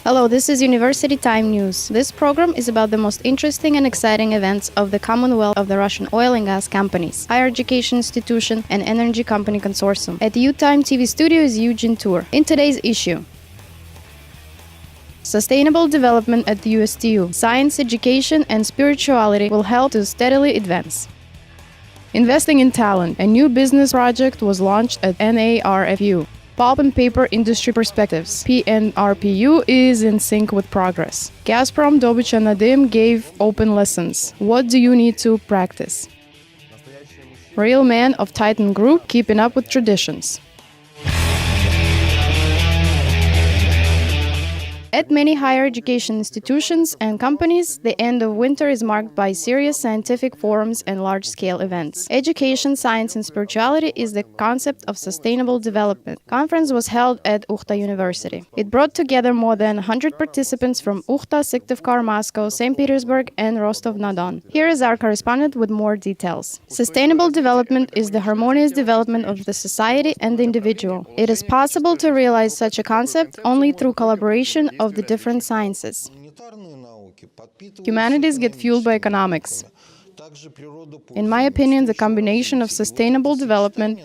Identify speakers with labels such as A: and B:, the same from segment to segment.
A: Hello, this is University Time News. This program is about the most interesting and exciting events of the Commonwealth of the Russian oil and gas companies, higher education institution, and energy company consortium. At UTime TV studio is Eugene Tour. In today's issue, sustainable development at the USTU, science, education, and spirituality will help to steadily advance. Investing in talent, a new business project was launched at NArFU. Pulp and paper industry perspectives. PNRPU is in sync with progress. Gazprom Dobycha Nadym gave open lessons. What do you need to practice? Real man of Titan Group keeping up with traditions. At many higher education institutions and companies, the end of winter is marked by serious scientific forums and large-scale events. Education, science, and spirituality is the concept of sustainable development. Conference was held at Ukhta University. It brought together more than 100 participants from Ukhta, Syktyvkar, Moscow, St. Petersburg, and Rostov-na-Don. Here is our correspondent with more details. Sustainable development is the harmonious development of the society and the individual. It is possible to realize such a concept only through collaboration of the different sciences. Humanities get fueled by economics. In my opinion, the combination of sustainable development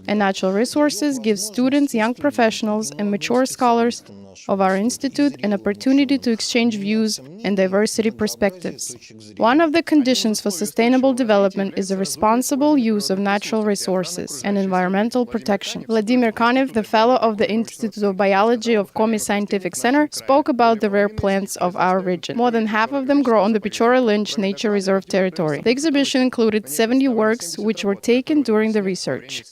A: and natural resources gives students, young professionals, and mature scholars of our institute an opportunity to exchange views and diversity perspectives. One of the conditions for sustainable development is the responsible use of natural resources and environmental protection. Vladimir Konev, the fellow of the Institute of Biology of Komi Scientific Center, spoke about the rare plants of our region. More than half of them grow on the Pechora Lynch Nature Reserve territory. The exhibition included 70 works which were taken during the research.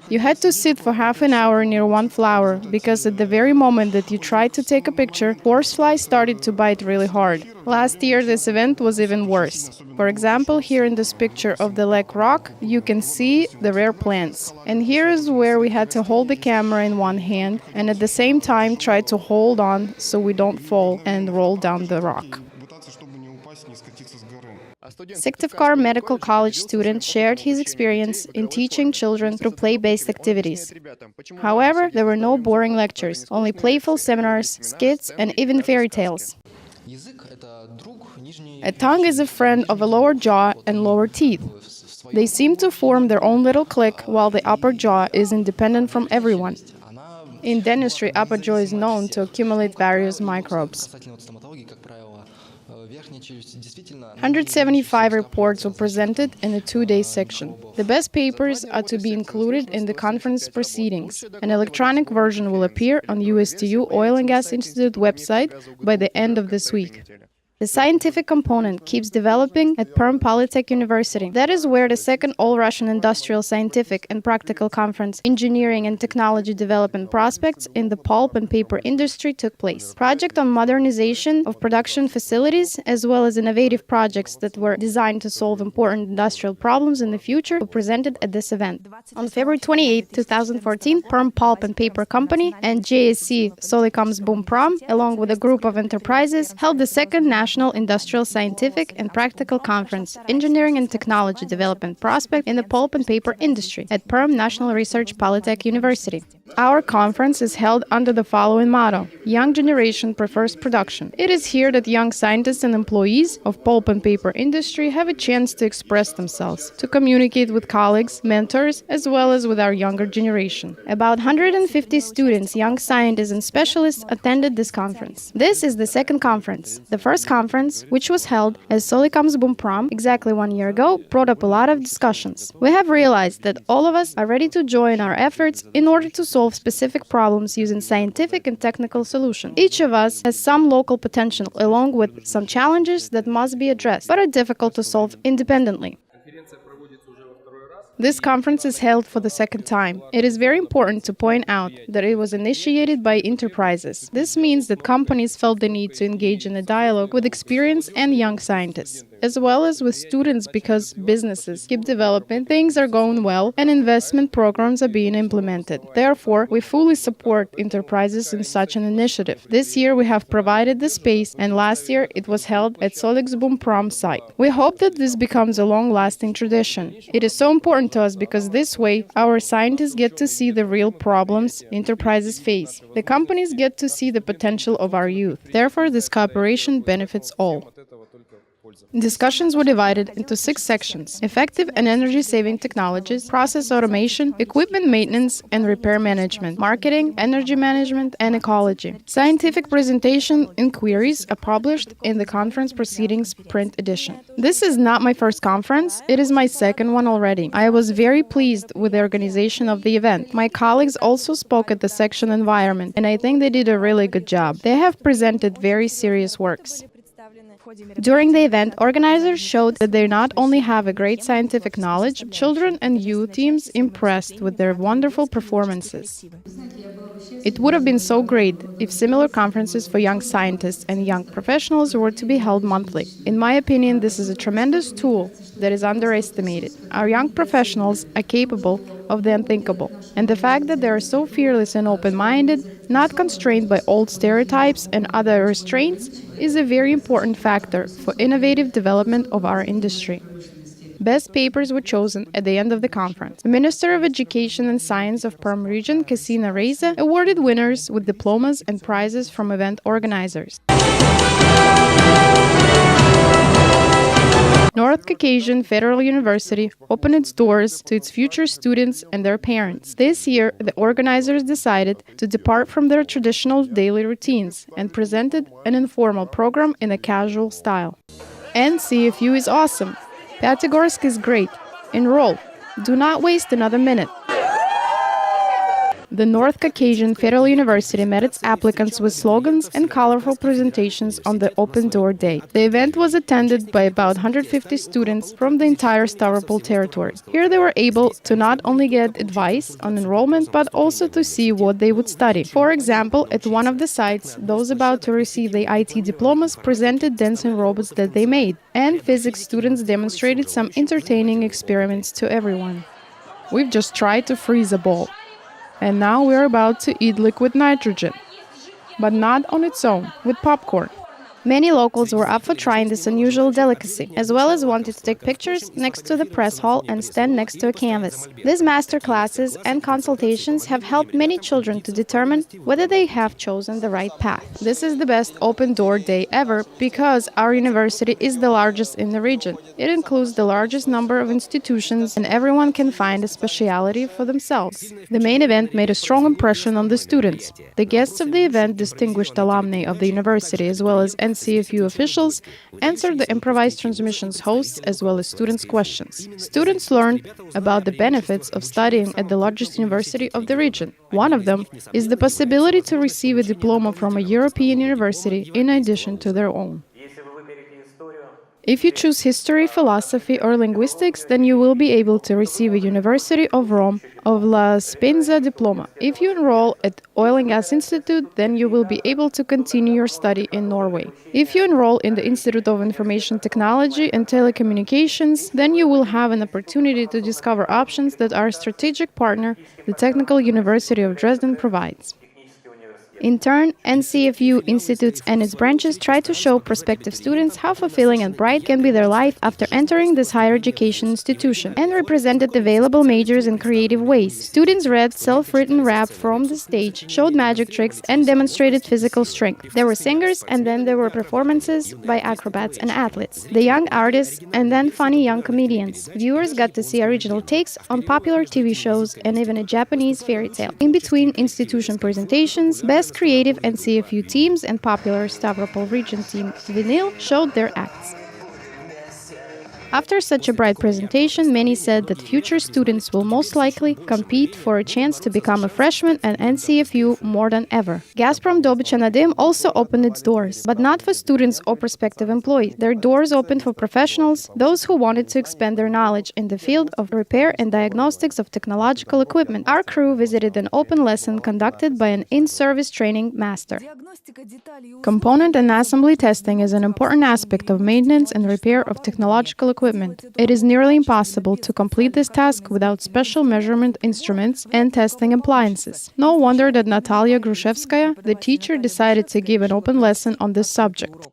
A: You had to sit for half an hour near one flower, because at the very moment that you tried to take a picture, horseflies started to bite really hard. Last year this event was even worse. For example, here in this picture of the Lake Rock, you can see the rare plants. And here is where we had to hold the camera in one hand and at the same time try to hold on so we don't fall and roll down the rock. Syktyvkar Medical College student shared his experience in teaching children through play-based activities. However, there were no boring lectures, only playful seminars, skits, and even fairy tales. A tongue is a friend of a lower jaw and lower teeth. They seem to form their own little clique, while the upper jaw is independent from everyone. In dentistry, upper jaw is known to accumulate various microbes. 175 reports were presented in a two-day section. The best papers are to be included in the conference proceedings. An electronic version will appear on USTU Oil and Gas Institute website by the end of this week. The scientific component keeps developing at Perm Polytech University. That is where the second All-Russian Industrial, Scientific and Practical Conference, Engineering and Technology Development Prospects in the Pulp and Paper Industry took place. Project on modernization of production facilities, as well as innovative projects that were designed to solve important industrial problems in the future, were presented at this event. On February 28, 2014, Perm Pulp and Paper Company and JSC Solikamsbumprom, along with a group of enterprises, held the second National Industrial, Scientific and Practical Conference, Engineering and Technology Development Prospect in the Pulp and Paper Industry at Perm National Research Polytech University. Our conference is held under the following motto: Young Generation Prefers Production. It is here that young scientists and employees of pulp and paper industry have a chance to express themselves, to communicate with colleagues, mentors, as well as with our younger generation. About 150 students, young scientists and specialists attended this conference. This is the second conference. The first conference, which was held at Solikamsbumprom exactly 1 year ago, brought up a lot of discussions. We have realized that all of us are ready to join our efforts in order to solve specific problems using scientific and technical solutions. Each of us has some local potential, along with some challenges that must be addressed, but are difficult to solve independently. This conference is held for the second time. It is very important to point out that it was initiated by enterprises. This means that companies felt the need to engage in a dialogue with experienced and young scientists. as well as with students because businesses keep developing, things are going well, and investment programs are being implemented. Therefore, we fully support enterprises in such an initiative. This year we have provided the space, and last year it was held at Gazprom site. We hope that this becomes a long-lasting tradition. It is so important to us because this way our scientists get to see the real problems enterprises face. The companies get to see the potential of our youth. Therefore, this cooperation benefits all. Discussions were divided into 6 sections: effective and energy-saving technologies, process automation, equipment maintenance and repair management, marketing, energy management, and ecology. Scientific presentation inquiries are published in the conference proceedings print edition. This is not my first conference, it is my second one already. I was very pleased with the organization of the event. My colleagues also spoke at the section environment, and I think they did a really good job. They have presented very serious works. During the event, organizers showed that they not only have a great scientific knowledge, children and youth teams impressed with their wonderful performances. It would have been so great if similar conferences for young scientists and young professionals were to be held monthly. In my opinion, this is a tremendous tool that is underestimated. Our young professionals are capable of the unthinkable, and the fact that they are so fearless and open-minded, not constrained by old stereotypes and other restraints, is a very important factor for innovative development of our industry. Best papers were chosen at the end of the conference. The Minister of Education and Science of Perm region, Kasina Reza, awarded winners with diplomas and prizes from event organizers. North Caucasian Federal University opened its doors to its future students and their parents. This year, the organizers decided to depart from their traditional daily routines and presented an informal program in a casual style. NCFU is awesome. Pyatigorsk is great. Enroll. Do not waste another minute. The North Caucasian Federal University met its applicants with slogans and colorful presentations on the Open Door Day. The event was attended by about 150 students from the entire Stavropol territory. Here they were able to not only get advice on enrollment, but also to see what they would study. For example, at one of the sites, those about to receive the IT diplomas presented dancing robots that they made, and physics students demonstrated some entertaining experiments to everyone. We've just tried to freeze a ball. And now we're about to eat liquid nitrogen, but not on its own, with popcorn. Many locals were up for trying this unusual delicacy, as well as wanted to take pictures next to the press hall and stand next to a canvas. These master classes and consultations have helped many children to determine whether they have chosen the right path. This is the best open door day ever because our university is the largest in the region. It includes the largest number of institutions, and everyone can find a specialty for themselves. The main event made a strong impression on the students. The guests of the event, distinguished alumni of the university as well as NCFU officials, answered the improvised transmissions hosts as well as students' questions. Students learned about the benefits of studying at the largest university of the region. One of them is the possibility to receive a diploma from a European university in addition to their own. If you choose history, philosophy or linguistics, then you will be able to receive a University of Rome of La Spezia diploma. If you enroll at Oil and Gas Institute, then you will be able to continue your study in Norway. If you enroll in the Institute of Information Technology and Telecommunications, then you will have an opportunity to discover options that our strategic partner, the Technical University of Dresden, provides. In turn, NCFU institutes and its branches try to show prospective students how fulfilling and bright can be their life after entering this higher education institution, and represented available majors in creative ways. Students read self-written rap from the stage, showed magic tricks, and demonstrated physical strength. There were singers, and then there were performances by acrobats and athletes, the young artists, and then funny young comedians. Viewers got to see original takes on popular TV shows and even a Japanese fairy tale. In between institution presentations, best creative NCFU teams and popular Stavropol region team Vinyl showed their acts. After such a bright presentation, many said that future students will most likely compete for a chance to become a freshman at NCFU more than ever. Gazprom Dobycha Nadym also opened its doors, but not for students or prospective employees. Their doors opened for professionals, those who wanted to expand their knowledge in the field of repair and diagnostics of technological equipment. Our crew visited an open lesson conducted by an in-service training master. Component and assembly testing is an important aspect of maintenance and repair of technological equipment. It is nearly impossible to complete this task without special measurement instruments and testing appliances. No wonder that Natalia Grushevskaya, the teacher, decided to give an open lesson on this subject.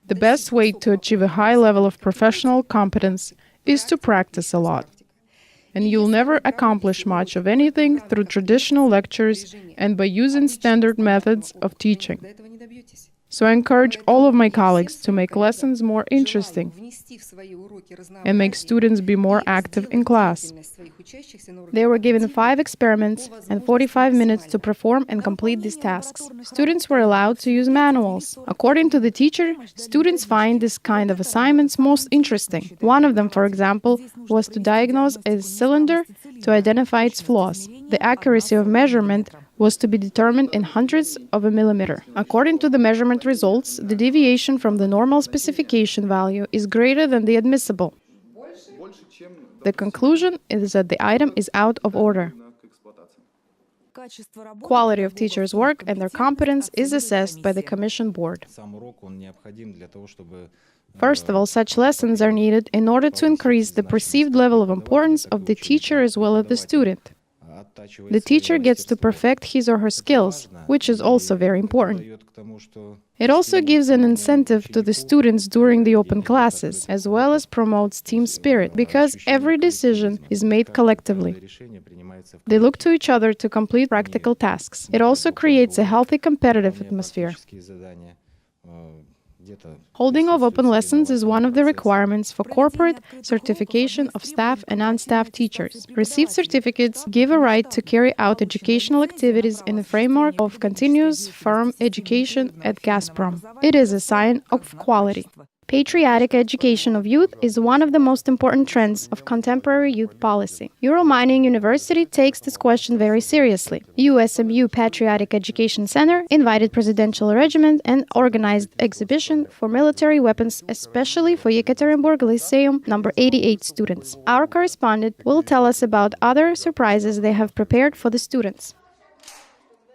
A: The best way to achieve a high level of professional competence is to practice a lot. And you'll never accomplish much of anything through traditional lectures and by using standard methods of teaching. So I encourage all of my colleagues to make lessons more interesting and make students be more active in class. They were given 5 experiments and 45 minutes to perform and complete these tasks. Students were allowed to use manuals. According to the teacher, students find this kind of assignments most interesting. One of them, for example, was to diagnose a cylinder to identify its flaws. The accuracy of measurement was to be determined in hundredths of a millimeter. According to the measurement results, the deviation from the normal specification value is greater than the admissible. The conclusion is that the item is out of order. Quality of teachers' work and their competence is assessed by the Commission Board. First of all, such lessons are needed in order to increase the perceived level of importance of the teacher as well as the student. The teacher gets to perfect his or her skills, which is also very important. It also gives an incentive to the students during the open classes, as well as promotes team spirit, because every decision is made collectively. They look to each other to complete practical tasks. It also creates a healthy competitive atmosphere. Holding of open lessons is one of the requirements for corporate certification of staff and non-staff teachers. Received certificates give a right to carry out educational activities in the framework of continuous firm education at Gazprom. It is a sign of quality. Patriotic education of youth is one of the most important trends of contemporary youth policy. Euromining University takes this question very seriously. USMU Patriotic Education Center invited Presidential Regiment and organized exhibition for military weapons, especially for Yekaterinburg Lyceum number 88 students. Our correspondent will tell us about other surprises they have prepared for the students.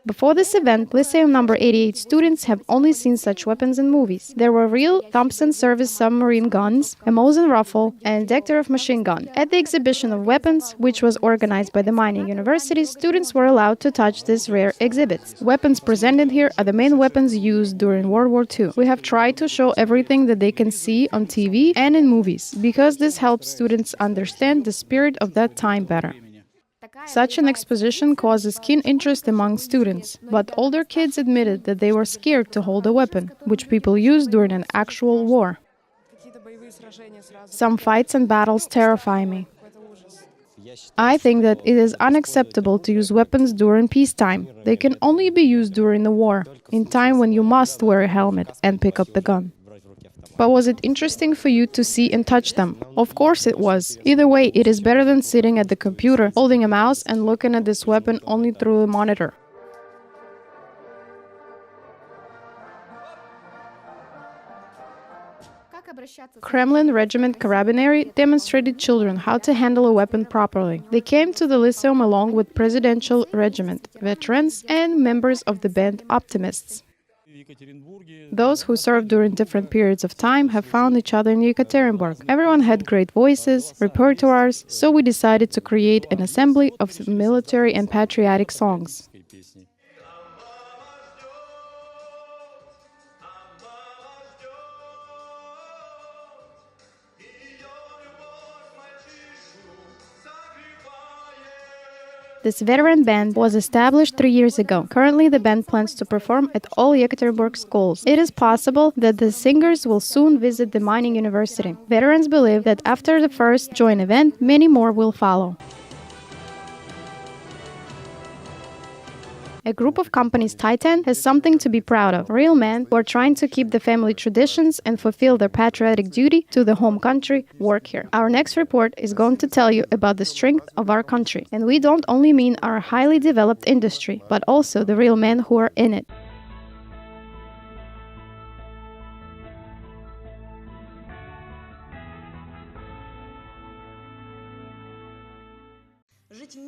A: Before this event, Lyceum number 88 students have only seen such weapons in movies. There were real Thompson service submarine guns, a Mosin rifle, and a Degtyarev machine gun. At the exhibition of weapons, which was organized by the mining university, students were allowed to touch these rare exhibits. Weapons presented here are the main weapons used during World War II. We have tried to show everything that they can see on TV and in movies, because this helps students understand the spirit of that time better. Such an exposition causes keen interest among students, but older kids admitted that they were scared to hold a weapon, which people use during an actual war. Some fights and battles terrify me. I think that it is unacceptable to use weapons during peacetime. They can only be used during the war, in time when you must wear a helmet and pick up the gun. But was it interesting for you to see and touch them? Of course it was. Either way, it is better than sitting at the computer, holding a mouse and looking at this weapon only through a monitor. Kremlin Regiment Carabinieri demonstrated children how to handle a weapon properly. They came to the Lyceum along with Presidential Regiment, veterans, and members of the band Optimists. Those who served during different periods of time have found each other in Yekaterinburg. Everyone had great voices, repertoires, so we decided to create an assembly of military and patriotic songs. This veteran band was established 3 years ago. Currently, the band plans to perform at all Yekaterinburg schools. It is possible that the singers will soon visit the mining university. Veterans believe that after the first joint event, many more will follow. A group of companies Titan has something to be proud of. Real men who are trying to keep the family traditions and fulfill their patriotic duty to the home country work here. Our next report is going to tell you about the strength of our country. And we don't only mean our highly developed industry, but also the real men who are in it.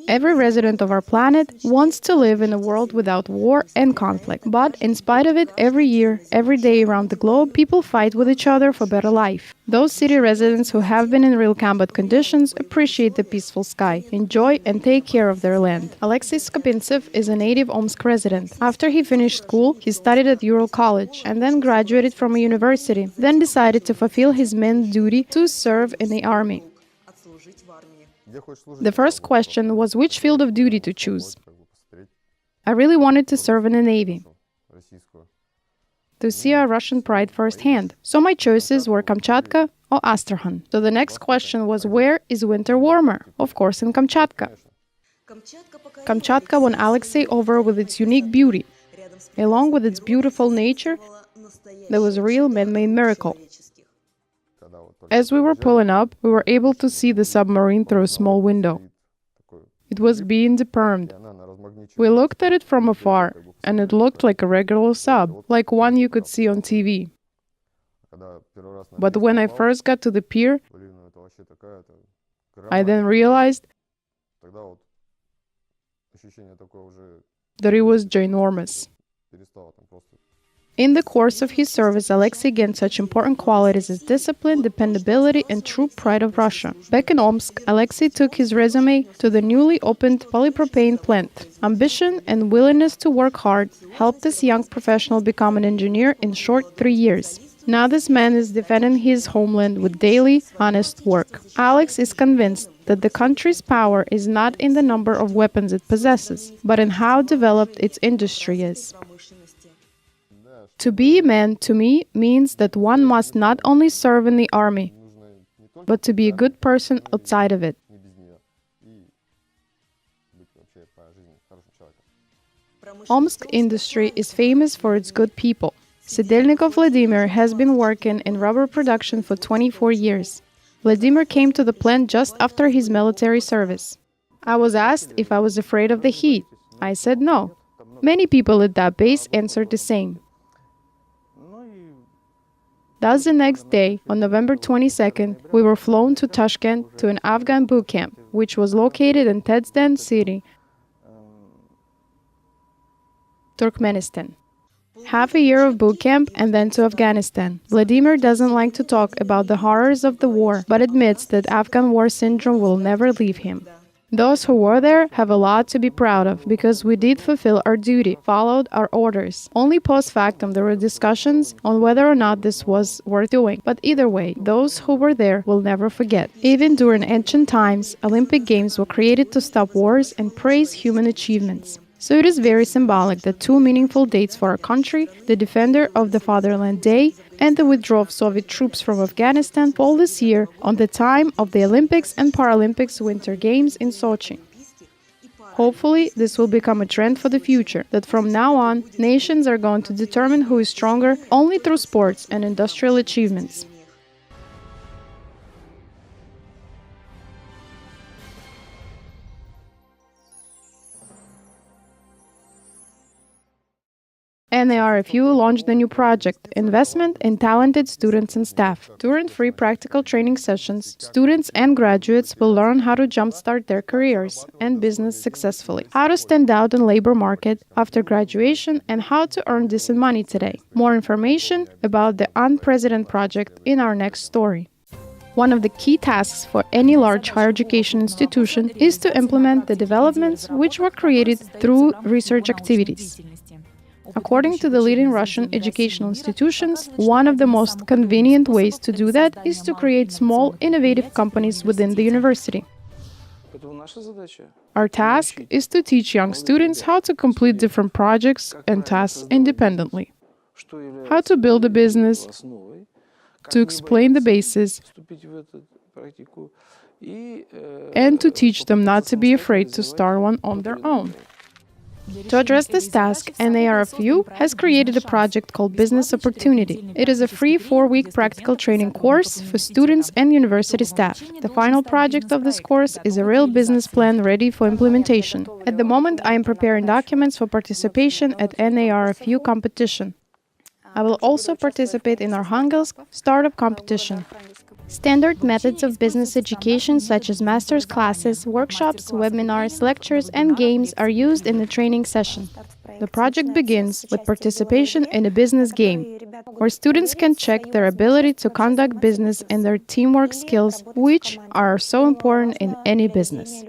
A: Every resident of our planet wants to live in a world without war and conflict. But in spite of it, every year, every day around the globe, people fight with each other for better life. Those city residents who have been in real combat conditions appreciate the peaceful sky, enjoy and take care of their land. Alexei Skopintsev is a native Omsk resident. After he finished school, he studied at Ural College and then graduated from a university, then decided to fulfill his main duty to serve in the army. The first question was which field of duty to choose. I really wanted to serve in the Navy, to see our Russian pride firsthand. So my choices were Kamchatka or Astrakhan. So the next question was where is winter warmer? Of course in Kamchatka. Kamchatka won Alexei over with its unique beauty. Along with its beautiful nature, there was a real man-made miracle. As we were pulling up, we were able to see the submarine through a small window. It was being depermed. We looked at it from afar, and it looked like a regular sub, like one you could see on TV. But when I first got to the pier, I then realized that it was ginormous. In the course of his service, Alexei gained such important qualities as discipline, dependability, and true pride of Russia. Back in Omsk, Alexei took his resume to the newly opened polypropane plant. Ambition and willingness to work hard helped this young professional become an engineer in short 3 years. Now this man is defending his homeland with daily, honest work. Alex is convinced that the country's power is not in the number of weapons it possesses, but in how developed its industry is. To be a man, to me, means that one must not only serve in the army, but to be a good person outside of it. Omsk industry is famous for its good people. Sedelnikov Vladimir has been working in rubber production for 24 years. Vladimir came to the plant just after his military service. I was asked if I was afraid of the heat. I said no. Many people at that base answered the same. Thus, the next day, on November 22nd, we were flown to Tashkent to an Afghan boot camp, which was located in Tezden city, Turkmenistan. Half a year of boot camp and then to Afghanistan. Vladimir doesn't like to talk about the horrors of the war, but admits that Afghan war syndrome will never leave him. Those who were there have a lot to be proud of, because we did fulfill our duty, followed our orders. Only post factum there were discussions on whether or not this was worth doing. But either way, those who were there will never forget. Even during ancient times, Olympic Games were created to stop wars and praise human achievements. So it is very symbolic that two meaningful dates for our country, the Defender of the Fatherland Day and the withdrawal of Soviet troops from Afghanistan, fall this year on the time of the Olympics and Paralympics Winter Games in Sochi. Hopefully, this will become a trend for the future, that from now on, nations are going to determine who is stronger only through sports and industrial achievements. NArFU launched a new project, Investment in Talented Students and Staff. During free practical training sessions, students and graduates will learn how to jumpstart their careers and business successfully, how to stand out in labor market after graduation, and how to earn decent money today. More information about the Unprecedented project in our next story. One of the key tasks for any large higher education institution is to implement the developments which were created through research activities. According to the leading Russian educational institutions, one of the most convenient ways to do that is to create small, innovative companies within the university. Our task is to teach young students how to complete different projects and tasks independently, how to build a business, to explain the basis, and to teach them not to be afraid to start one on their own. To address this task, NArFU has created a project called Business Opportunity. It is a free 4-week practical training course for students and university staff. The final project of this course is a real business plan ready for implementation. At the moment, I am preparing documents for participation at NArFU competition. I will also participate in Arhangelsk startup competition. Standard methods of business education such as master's classes, workshops, webinars, lectures, and games are used in the training session. The project begins with participation in a business game, where students can check their ability to conduct business and their teamwork skills, which are so important in any business.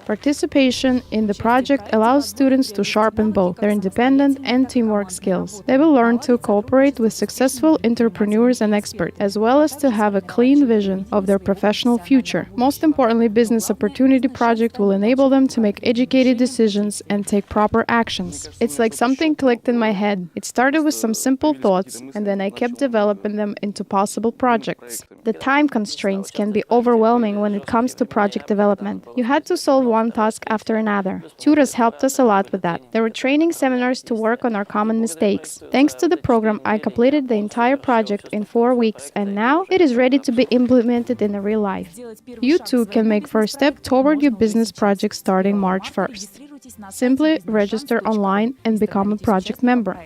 A: Participation in the project allows students to sharpen both their independent and teamwork skills. They will learn to cooperate with successful entrepreneurs and experts, as well as to have a clean vision of their professional future. Most importantly, Business Opportunity Project will enable them to make educated decisions and take proper actions. It's like something clicked in my head. It started with some simple thoughts, and then I kept developing them into possible projects. The time constraints can be overwhelming when it comes to project development. You had to solve one task after another. Tutors helped us a lot with that. There were training seminars to work on our common mistakes. Thanks to the program, I completed the entire project in 4 weeks, and now it is ready to be implemented in the real life. You too can make first step toward your business project starting March 1st. Simply register online and become a project member.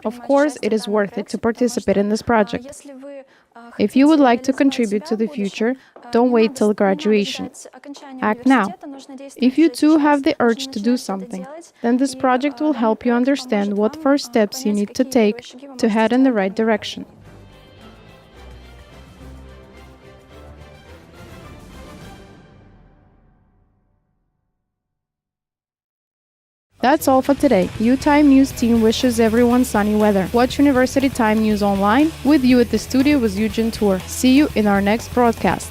A: Of course, it is worth it to participate in this project. If you would like to contribute to the future, don't wait till graduation. Act now. If you too have the urge to do something, then this project will help you understand what first steps you need to take to head in the right direction. That's all for today. UTimeNews team wishes everyone sunny weather. Watch University Time News online. With you at the studio was Eugen Tour. See you in our next broadcast.